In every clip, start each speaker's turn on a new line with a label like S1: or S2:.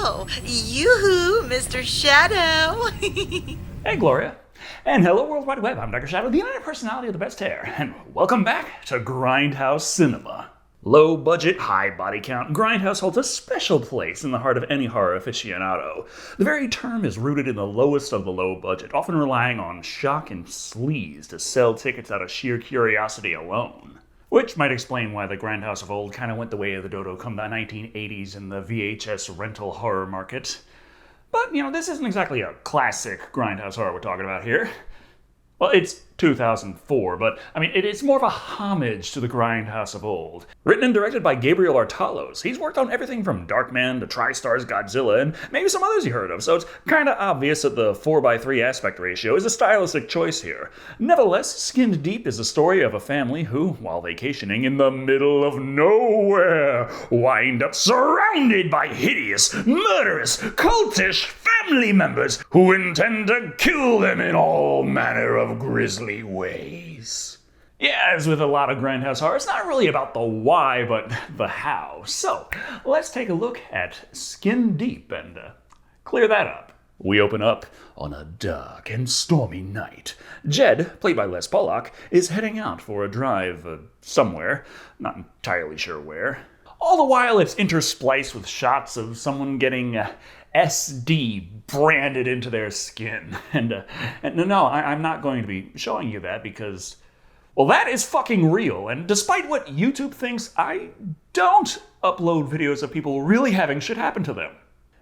S1: Oh, yoo-hoo, Mr. Shado.
S2: Hey, Gloria. And hello, World Wide Web. I'm Dr. Shado, the internet personality of the best hair. And welcome back to Grindhouse Cinema. Low budget, high body count, Grindhouse holds a special place in the heart of any horror aficionado. The very term is rooted in the lowest of the low budget, often relying on shock and sleaze to sell tickets out of sheer curiosity alone. Which might explain why the Grindhouse of old kind of went the way of the dodo come the 1980s in the VHS rental horror market. But, this isn't exactly a classic Grindhouse horror we're talking about here. Well, it's 2004, but, it's more of a homage to the Grindhouse of old. Written and directed by Gabriel Artalos, he's worked on everything from Darkman to TriStar's Godzilla, and maybe some others you heard of, so it's kinda obvious that the 4:3 aspect ratio is a stylistic choice here. Nevertheless, Skinned Deep is the story of a family who, while vacationing in the middle of nowhere, wind up surrounded by hideous, murderous, cultish family members who intend to kill them in all manner of grisly ways. Yeah, as with a lot of Grindhouse horror, it's not really about the why, but the how. So, let's take a look at Skin Deep and clear that up. We open up on a dark and stormy night. Jed, played by Les Pollock, is heading out for a drive somewhere, not entirely sure where. All the while, it's interspliced with shots of someone getting SD branded into their skin. And no, I'm not going to be showing you that because, well, that is fucking real. And despite what YouTube thinks, I don't upload videos of people really having shit happen to them.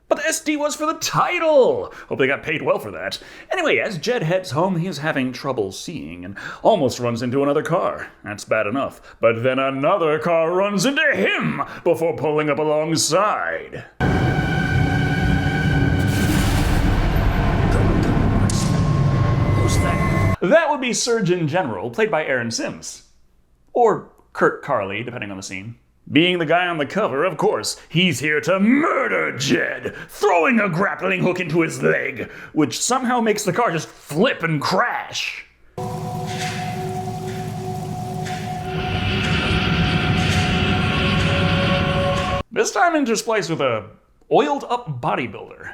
S2: But the SD was for the title! Hope they got paid well for that. Anyway, as Jed heads home, he's having trouble seeing and almost runs into another car. That's bad enough. But then another car runs into him before pulling up alongside. That would be Surgeon General, played by Aaron Sims. Or Kurt Carley, depending on the scene. Being the guy on the cover, of course, he's here to murder Jed, throwing a grappling hook into his leg, which somehow makes the car just flip and crash. This time interspliced with a oiled-up bodybuilder.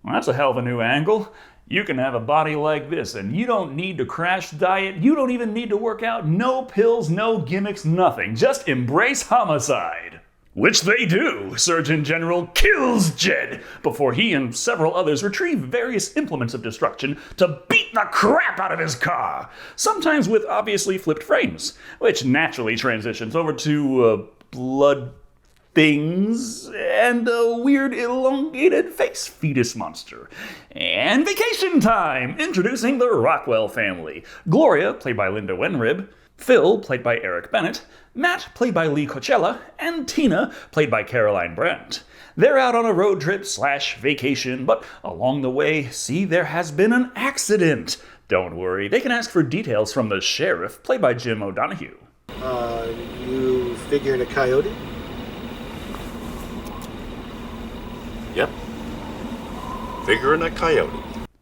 S2: Well, that's a hell of a new angle. You can have a body like this, and you don't need to crash diet, you don't even need to work out, no pills, no gimmicks, nothing. Just embrace homicide. Which they do. Surgeon General kills Jed before he and several others retrieve various implements of destruction to beat the crap out of his car. Sometimes with obviously flipped frames, which naturally transitions over to blood things, and a weird elongated face fetus monster. And vacation time! Introducing the Rockwell family. Gloria, played by Linda Wenrib, Phil, played by Eric Bennett, Matt, played by Lee Coachella, and Tina, played by Caroline Brandt. They're out on a road trip / vacation, but along the way, there has been an accident. Don't worry, they can ask for details from the sheriff, played by Jim O'Donoghue.
S3: You figured a coyote?
S4: Yep. Figuring a coyote.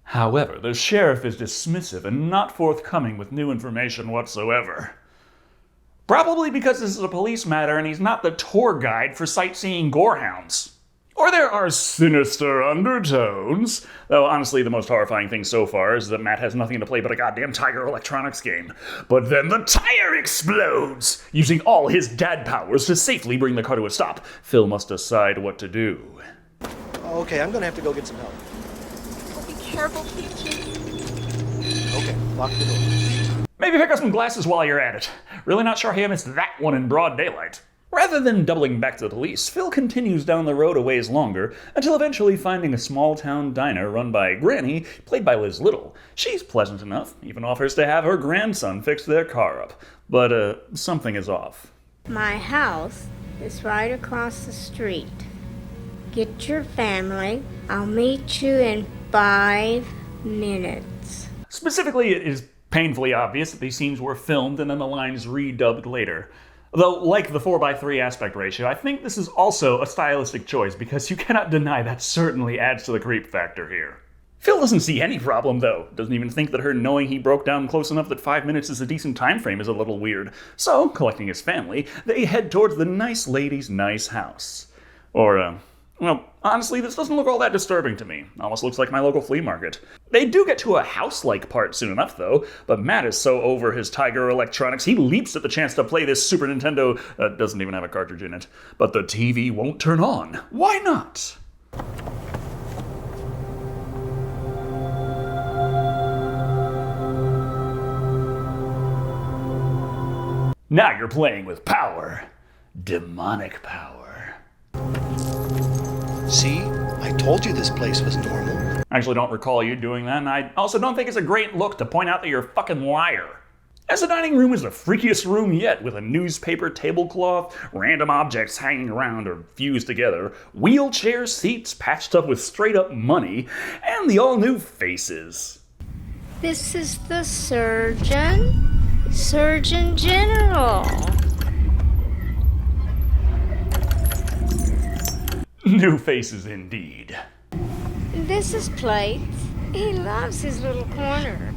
S2: However, the sheriff is dismissive and not forthcoming with new information whatsoever. Probably because this is a police matter and he's not the tour guide for sightseeing gorehounds. Or there are sinister undertones. Though honestly, the most horrifying thing so far is that Matt has nothing to play but a goddamn Tiger Electronics game. But then the tire explodes! Using all his dad powers to safely bring the car to a stop, Phil must decide what to do.
S3: Okay, I'm gonna have to go get some help.
S1: Oh, be careful, Peaches.
S3: Okay, lock the door.
S2: Maybe pick up some glasses while you're at it. Really not sure how you missed that one in broad daylight. Rather than doubling back to the police, Phil continues down the road a ways longer, until eventually finding a small-town diner run by Granny, played by Liz Little. She's pleasant enough, even offers to have her grandson fix their car up. But, something is off.
S5: My house is right across the street. Get your family. I'll meet you in 5 minutes.
S2: Specifically, it is painfully obvious that these scenes were filmed and then the lines redubbed later. Though, like the 4:3 aspect ratio, I think this is also a stylistic choice because you cannot deny that certainly adds to the creep factor here. Phil doesn't see any problem, though. Doesn't even think that her knowing he broke down close enough that 5 minutes is a decent time frame is a little weird. So, collecting his family, they head towards the nice lady's nice house. Or Well, honestly, this doesn't look all that disturbing to me. Almost looks like my local flea market. They do get to a house-like part soon enough, though, but Matt is so over his Tiger electronics, he leaps at the chance to play this Super Nintendo that doesn't even have a cartridge in it. But the TV won't turn on. Why not? Now you're playing with power. Demonic power.
S3: See? I told you this place was normal.
S2: I actually don't recall you doing that, and I also don't think it's a great look to point out that you're a fucking liar. As the dining room is the freakiest room yet, with a newspaper tablecloth, random objects hanging around or fused together, wheelchair seats patched up with straight up money, and the all-new faces.
S5: This is the Surgeon General.
S2: New faces indeed.
S5: This is Plate. He loves his little corner.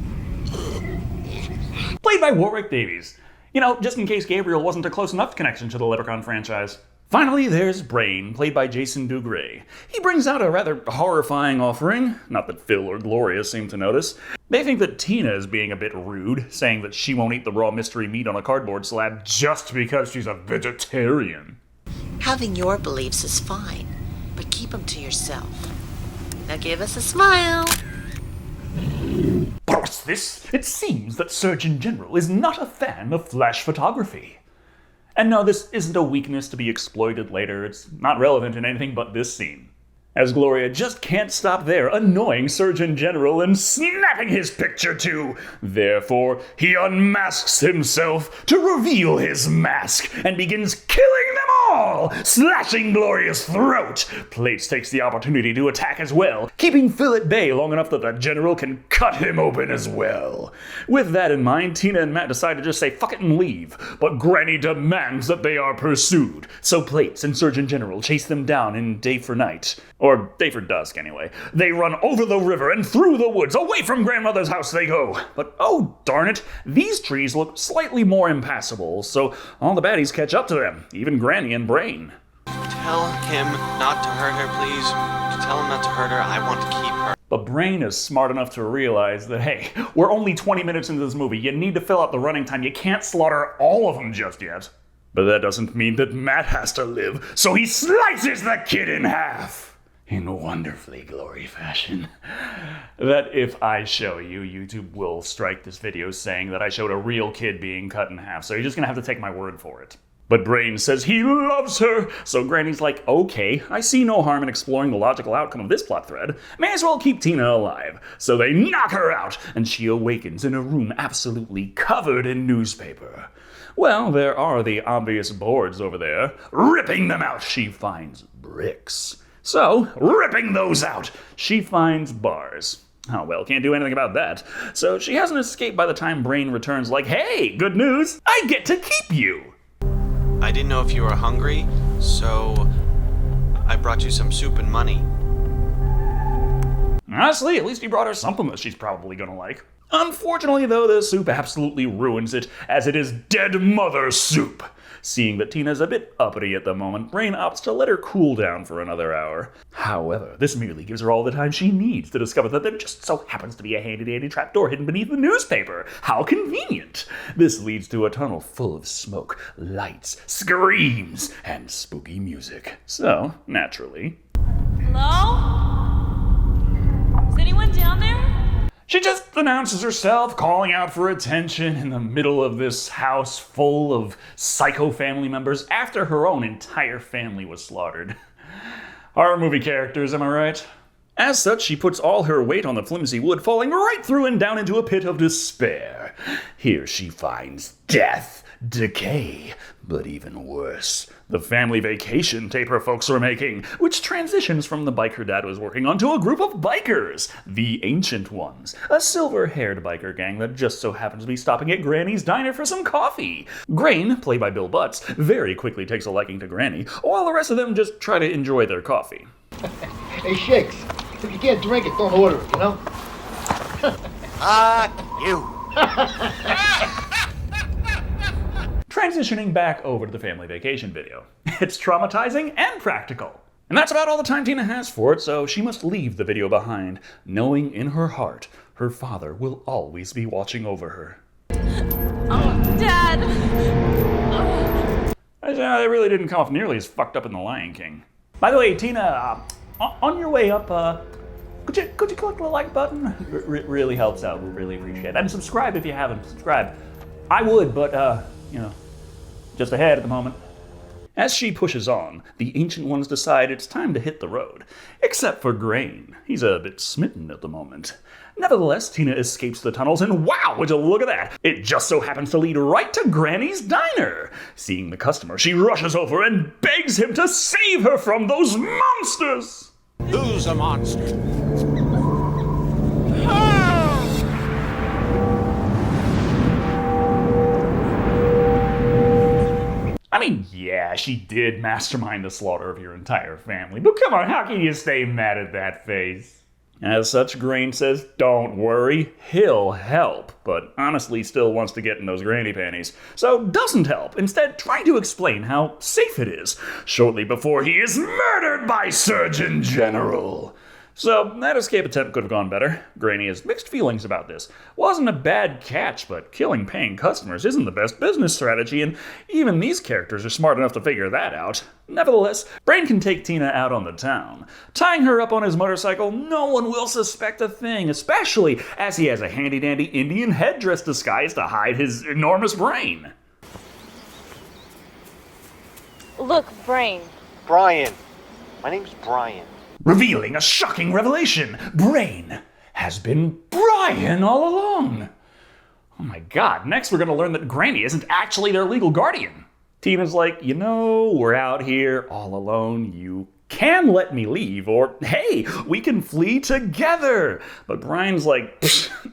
S2: Played by Warwick Davies. You know, just in case Gabriel wasn't a close enough connection to the Leprechaun franchise. Finally, there's Brain, played by Jason Dugray. He brings out a rather horrifying offering, not that Phil or Gloria seem to notice. They think that Tina is being a bit rude, saying that she won't eat the raw mystery meat on a cardboard slab just because she's a vegetarian.
S1: Having your beliefs is fine, but keep them to yourself. Now give us a smile.
S2: But what's this? It seems that Surgeon General is not a fan of flash photography. And no, this isn't a weakness to be exploited later. It's not relevant in anything but this scene. As Gloria just can't stop there, annoying Surgeon General and snapping his picture too. Therefore, he unmasks himself to reveal his mask and begins killing them all, slashing Gloria's throat. Plates takes the opportunity to attack as well, keeping Phil at bay long enough that the General can cut him open as well. With that in mind, Tina and Matt decide to just say fuck it and leave, but Granny demands that they are pursued. So Plates and Surgeon General chase them down in day for night. Or day for dusk, anyway. They run over the river and through the woods. Away from Grandmother's house they go. But oh, darn it, these trees look slightly more impassable, so all the baddies catch up to them, even Granny and Brain.
S6: Tell him not to hurt her, please. Tell him not to hurt her. I want to keep her.
S2: But Brain is smart enough to realize that, hey, we're only 20 minutes into this movie. You need to fill out the running time. You can't slaughter all of them just yet. But that doesn't mean that Matt has to live, so he slices the kid in half. In wonderfully glory fashion. That if I show you, YouTube will strike this video saying that I showed a real kid being cut in half, so you're just gonna have to take my word for it. But Brain says he loves her, so Granny's like, okay, I see no harm in exploring the logical outcome of this plot thread. May as well keep Tina alive. So they knock her out, and she awakens in a room absolutely covered in newspaper. Well, there are the obvious boards over there. Ripping them out, she finds bricks. So, ripping those out, she finds bars. Oh well, can't do anything about that. So she hasn't escaped by the time Brain returns like, hey, good news, I get to keep you!
S6: I didn't know if you were hungry, so I brought you some soup and money.
S2: Honestly, at least he brought her something that she's probably gonna like. Unfortunately though, the soup absolutely ruins it, as it is dead mother soup. Seeing that Tina's a bit uppity at the moment, Brain opts to let her cool down for another hour. However, this merely gives her all the time she needs to discover that there just so happens to be a handy-dandy trapdoor hidden beneath the newspaper. How convenient! This leads to a tunnel full of smoke, lights, screams, and spooky music. So, naturally...
S7: Hello? Is anyone down there?
S2: She just announces herself, calling out for attention in the middle of this house full of psycho family members after her own entire family was slaughtered. Horror movie characters, am I right? As such, she puts all her weight on the flimsy wood, falling right through and down into a pit of despair. Here she finds death, decay, but even worse, the family vacation tape her folks are making, which transitions from the bike her dad was working on to a group of bikers, the Ancient Ones, a silver-haired biker gang that just so happens to be stopping at Granny's diner for some coffee. Grain, played by Bill Butts, very quickly takes a liking to Granny, while the rest of them just try to enjoy their coffee.
S8: Hey, Shakes, if you can't drink it, don't order it, you know?
S6: You.
S2: Transitioning back over to the family vacation video. It's traumatizing and practical. And that's about all the time Tina has for it, so she must leave the video behind, knowing in her heart her father will always be watching over her.
S7: Oh, Dad!
S2: They really didn't come off nearly as fucked up in The Lion King. By the way, Tina, on your way up, could you click the like button? It really helps out. We really appreciate it. And subscribe if you haven't subscribed. I would, but, just ahead at the moment. As she pushes on, the Ancient Ones decide it's time to hit the road. Except for Grain. He's a bit smitten at the moment. Nevertheless, Tina escapes the tunnels, and wow, would you look at that! It just so happens to lead right to Granny's diner. Seeing the customer, she rushes over and begs him to save her from those monsters!
S6: Who's a monster?
S2: I mean, yeah, she did mastermind the slaughter of your entire family, but come on, how can you stay mad at that face? As such, Grain says, don't worry, he'll help, but honestly still wants to get in those granny panties, so doesn't help, instead trying to explain how safe it is, shortly before he is murdered by Surgeon General. So, that escape attempt could have gone better. Granny has mixed feelings about this. Wasn't a bad catch, but killing paying customers isn't the best business strategy, and even these characters are smart enough to figure that out. Nevertheless, Brain can take Tina out on the town. Tying her up on his motorcycle, no one will suspect a thing, especially as he has a handy-dandy Indian headdress disguise to hide his enormous brain.
S7: Look, Brain.
S3: Brian. My name's Brian.
S2: Revealing a shocking revelation. Brain has been Brian all along. Oh my god, next we're gonna learn that Granny isn't actually their legal guardian. Tina's like, we're out here all alone. You can let me leave, or hey, we can flee together. But Brian's like,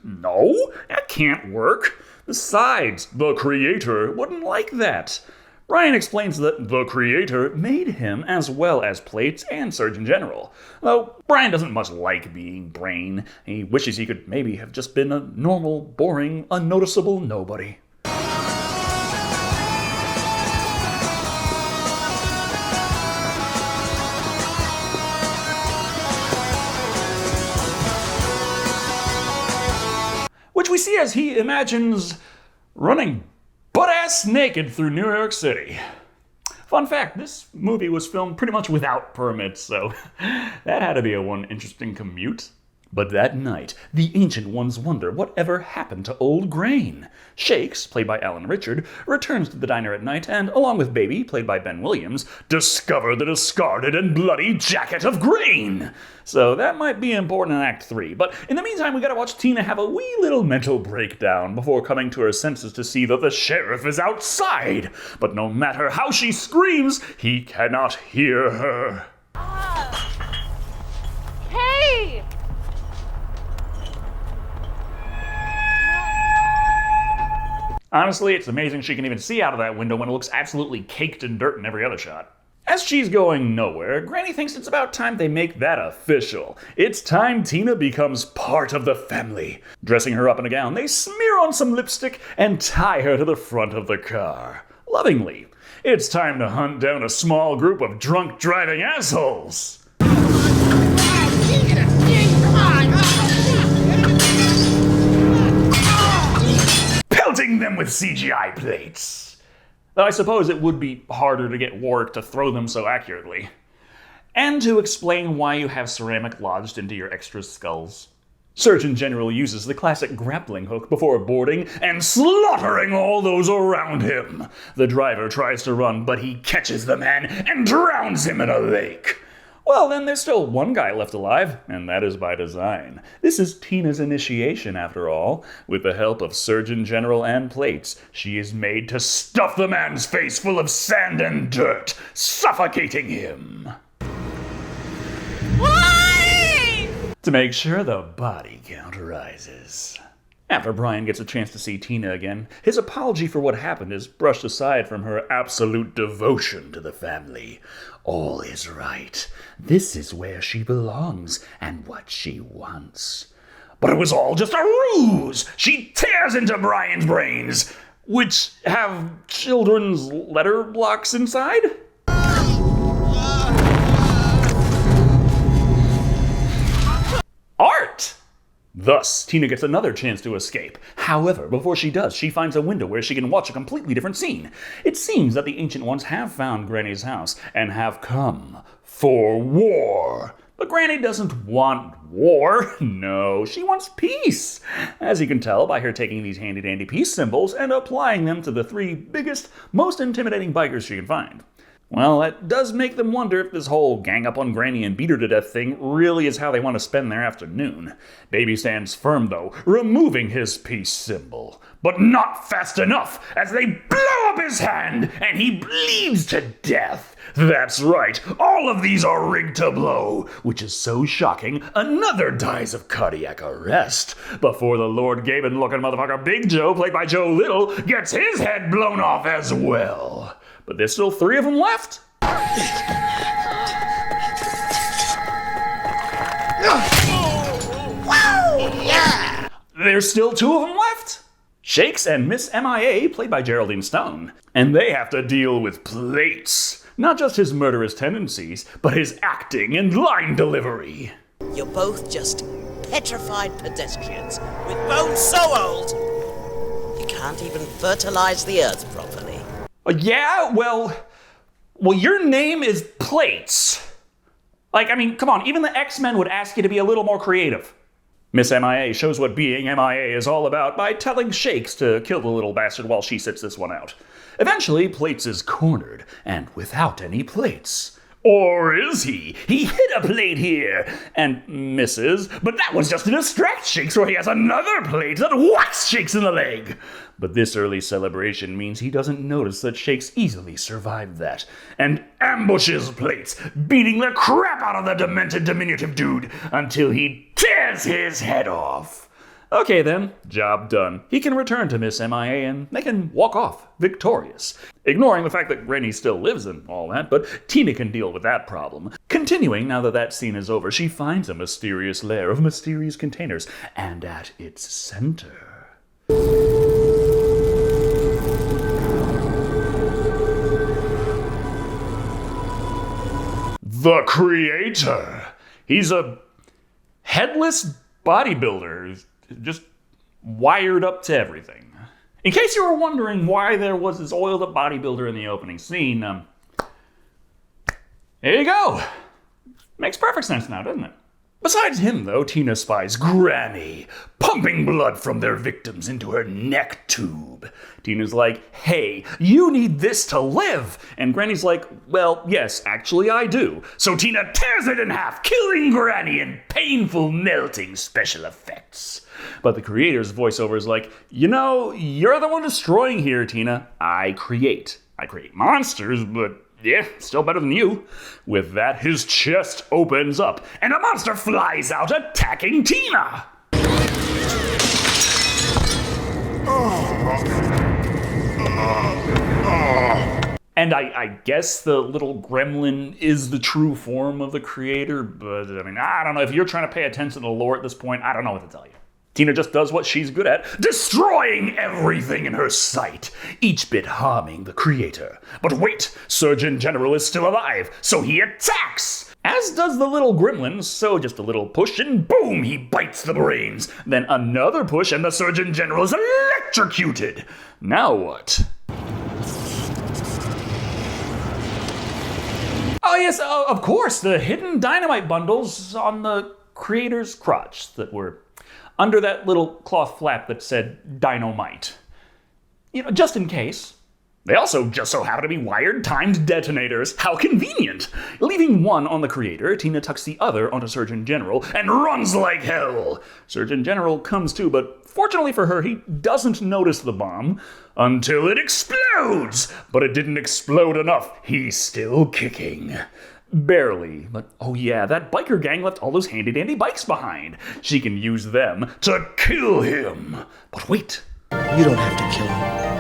S2: no, that can't work. Besides, the Creator wouldn't like that. Brian explains that the Creator made him as well as Plates and Surgeon General. Though Brian doesn't much like being Brain. He wishes he could maybe have just been a normal, boring, unnoticeable nobody. Which we see as he imagines running butt-ass naked through New York City. Fun fact, this movie was filmed pretty much without permits, so that had to be one interesting commute. But that night, the Ancient Ones wonder whatever happened to old Grain. Shakes, played by Alan Richard, returns to the diner at night and, along with Baby, played by Ben Williams, discover the discarded and bloody jacket of Grain. So that might be important in Act 3, but in the meantime we gotta watch Tina have a wee little mental breakdown before coming to her senses to see that the sheriff is outside. But no matter how she screams, he cannot hear her.
S7: Hey!
S2: Honestly, it's amazing she can even see out of that window when it looks absolutely caked in dirt in every other shot. As she's going nowhere, Granny thinks it's about time they make that official. It's time Tina becomes part of the family. Dressing her up in a gown, they smear on some lipstick and tie her to the front of the car. Lovingly. It's time to hunt down a small group of drunk driving assholes. Pelting them with CGI plates. Though I suppose it would be harder to get Warwick to throw them so accurately. And to explain why you have ceramic lodged into your extras' skulls. Surgeon General uses the classic grappling hook before boarding and slaughtering all those around him. The driver tries to run, but he catches the man and drowns him in a lake. Well, then there's still one guy left alive, and that is by design. This is Tina's initiation, after all. With the help of Surgeon General and Plates, she is made to stuff the man's face full of sand and dirt, suffocating him.
S7: Why?
S2: To make sure the body count rises. After Brian gets a chance to see Tina again, his apology for what happened is brushed aside from her absolute devotion to the family. All is right. This is where she belongs and what she wants. But it was all just a ruse! She tears into Brian's brains, which have children's letter blocks inside? Thus, Tina gets another chance to escape. However, before she does, she finds a window where she can watch a completely different scene. It seems that the Ancient Ones have found Granny's house and have come for war. But Granny doesn't want war. No, she wants peace. As you can tell by her taking these handy-dandy peace symbols and applying them to the 3 biggest, most intimidating bikers she can find. Well, that does make them wonder if this whole gang up on Granny and beat her to death thing really is how they want to spend their afternoon. Baby stands firm, though, removing his peace symbol. But not fast enough, as they blow up his hand, and he bleeds to death. That's right, all of these are rigged to blow, which is so shocking, another dies of cardiac arrest, before the Lord Gaben-looking motherfucker Big Joe, played by Joe Little, gets his head blown off as well. But there's still 3 of them left. There's still 2 of them left. Shakes and Miss MIA, played by Geraldine Stone. And they have to deal with plates. Not just his murderous tendencies, but his acting and line delivery.
S9: You're both just petrified pedestrians with bones so old you can't even fertilize the earth properly.
S2: Yeah, well, your name is Plates. Come on, even the X-Men would ask you to be a little more creative. Miss MIA shows what being MIA is all about by telling Shakes to kill the little bastard while she sits this one out. Eventually, Plates is cornered, and without any plates. Or is he? He hit a plate here, and misses, but that was just to distract Shakes, where he has another plate that whacks Shakes in the leg. But this early celebration means he doesn't notice that Shakes easily survived that, and ambushes Plates, beating the crap out of the demented diminutive dude until he tears his head off. Okay then, job done. He can return to Miss MIA and they can walk off victorious. Ignoring the fact that Granny still lives and all that, but Tina can deal with that problem. Continuing, now that that scene is over, she finds a mysterious lair of mysterious containers, and at its center... the Creator! He's a headless bodybuilder, just wired up to everything. In case you were wondering why there was this oiled up bodybuilder in the opening scene, there you go. Makes perfect sense now, doesn't it? Besides him, though, Tina spies Granny, pumping blood from their victims into her neck tube. Tina's like, hey, you need this to live. And Granny's like, well, yes, actually I do. So Tina tears it in half, killing Granny in painful melting special effects. But the Creator's voiceover is like, you know, you're the one destroying here, Tina. I create monsters, but... yeah, still better than you. With that, his chest opens up, and a monster flies out, attacking Tina! And I guess the little gremlin is the true form of the Creator, but I don't know. If you're trying to pay attention to the lore at this point, I don't know what to tell you. Tina just does what she's good at, destroying everything in her sight, each bit harming the Creator. But wait, Surgeon General is still alive, so he attacks! As does the little gremlin, so just a little push and boom, he bites the brains. Then another push and the Surgeon General is electrocuted. Now what? Oh yes, of course, the hidden dynamite bundles on the Creator's crotch that were under that little cloth flap that said dynamite. You know, just in case. They also just so happen to be wired timed detonators. How convenient! Leaving one on the Creator, Tina tucks the other onto Surgeon General and runs like hell. Surgeon General comes to, but fortunately for her, he doesn't notice the bomb until it explodes. But it didn't explode enough. He's still kicking. Barely, but oh yeah, that biker gang left all those handy-dandy bikes behind. She can use them to kill him. But wait.
S9: You don't have to kill him.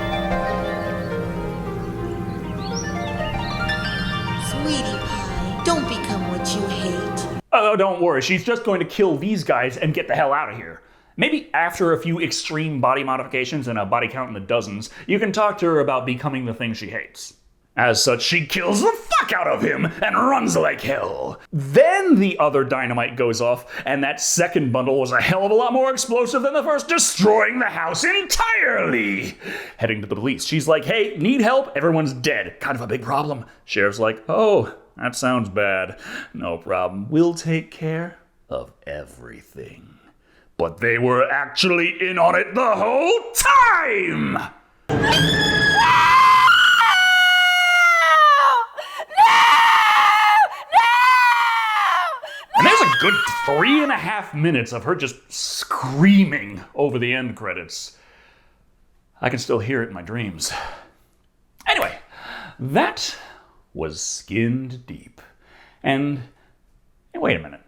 S1: Sweetie pie, don't become what you hate.
S2: Oh, don't worry, she's just going to kill these guys and get the hell out of here. Maybe after a few extreme body modifications and a body count in the dozens, you can talk to her about becoming the thing she hates. As such, she kills the fuck out of him and runs like hell. Then the other dynamite goes off, and that second bundle was a hell of a lot more explosive than the first, destroying the house entirely. Heading to the police, she's like, hey, need help? Everyone's dead. Kind of a big problem. Sheriff's like, oh, that sounds bad. No problem. We'll take care of everything. But they were actually in on it the whole time! And there's a good 3.5 minutes of her just screaming over the end credits. I can still hear it in my dreams. Anyway, that was Skinned Deep. And hey, wait a minute.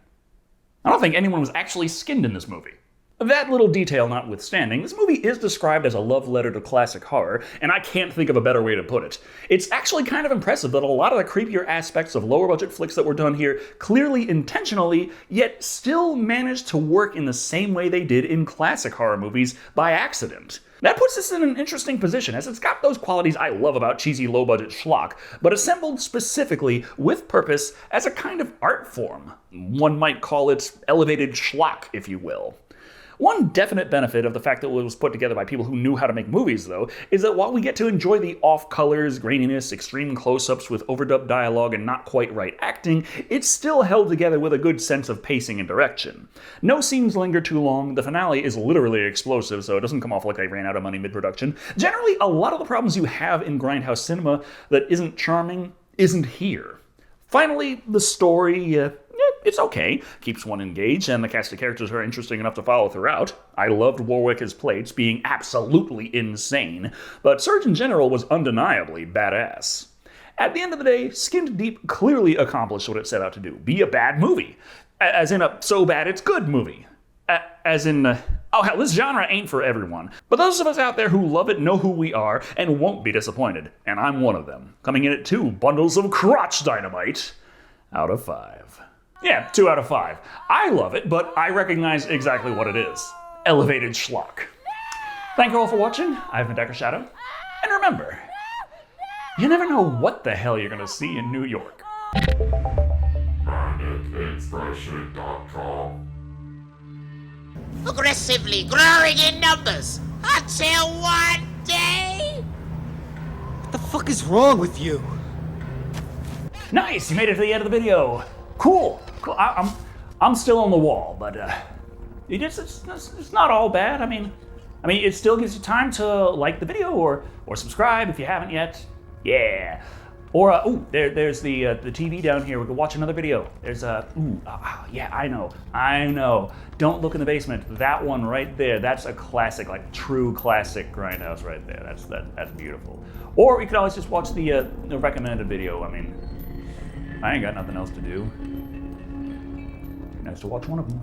S2: I don't think anyone was actually skinned in this movie. That little detail notwithstanding, this movie is described as a love letter to classic horror, and I can't think of a better way to put it. It's actually kind of impressive that a lot of the creepier aspects of lower budget flicks that were done here clearly intentionally, yet still managed to work in the same way they did in classic horror movies by accident. That puts us in an interesting position, as it's got those qualities I love about cheesy low-budget schlock, but assembled specifically with purpose as a kind of art form. One might call it elevated schlock, if you will. One definite benefit of the fact that it was put together by people who knew how to make movies, though, is that while we get to enjoy the off-colors, graininess, extreme close-ups with overdubbed dialogue and not quite right acting, it's still held together with a good sense of pacing and direction. No scenes linger too long, the finale is literally explosive, so it doesn't come off like they ran out of money mid-production. Generally, a lot of the problems you have in grindhouse cinema that isn't charming isn't here. Finally, the story, it's okay, keeps one engaged, and the cast of characters are interesting enough to follow throughout. I loved Warwick as Plates being absolutely insane, but Surgeon General was undeniably badass. At the end of the day, Skinned Deep clearly accomplished what it set out to do, be a bad movie. As in a so bad it's good movie. As in, oh hell, this genre ain't for everyone. But those of us out there who love it know who we are and won't be disappointed, and I'm one of them. Coming in at 2 bundles of crotch dynamite out of 5. Yeah, 2 out of 5. I love it, but I recognize exactly what it is. Elevated schlock. Thank you all for watching. I've been Dr. Shado. And remember, you never know what the hell you're gonna see in New York.
S9: Aggressively growing in numbers until one day.
S6: What the fuck is wrong with you?
S2: Nice, you made it to the end of the video. Cool. I'm still on the wall, but it's not all bad. I mean, it still gives you time to like the video or subscribe if you haven't yet. Yeah. Or there's the TV down here. We can watch another video. There's yeah, I know. Don't look in the basement. That one right there. That's a classic, like true classic grindhouse right there. That's beautiful. Or you could always just watch the recommended video. I mean, I ain't got nothing else to do. Nice to watch one of them.